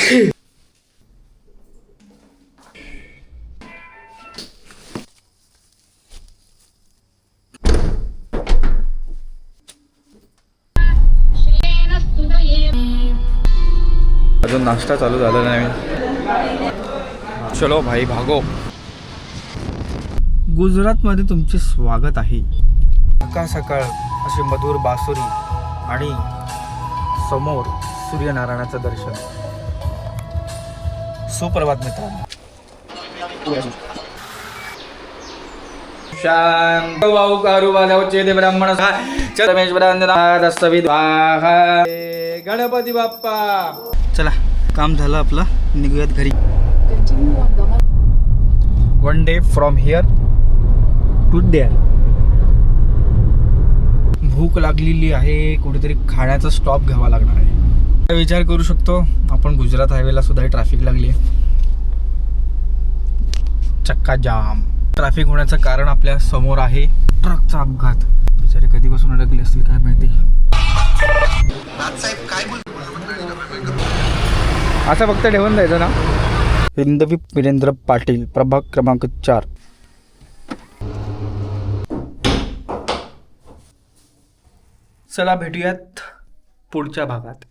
अजून नाश्ता चालू झाला नाही. चलो भाई भागो. गुजरातमध्ये तुमचे स्वागत आहे. सकाळ सकाळ अशी मधुर बासुरी आणि समोर सूर्यनारायणाचं दर्शन. सुप्रभात मित्रांनो. शांत वाहू कारू वाजव चेदे ब्राह्मण गणपती बाप्पा. चला काम झालं आपलं, निघूयात घरी. One day from here to there. भूक लागलेली आहे, कुठेतरी खाण्याचा स्टॉप घ्यावा लागणार आहे. विचार करू शकतो आपण गुजरात हायवेला सुद्धा ट्रॅफिक लागली आहे. चक्का जाम. ट्रॅफिक होण्याचं कारण आपल्या समोर आहे ट्रकचा अपघात. बिचारे कधीपासून अडकले असतील काय माहिती. असं फक्त ठेवून द्यायचं ना. हिंदवी वीरेंद्र पाटील, प्रभाग क्रमांक 4. चला भेटूयात पुढच्या भागात.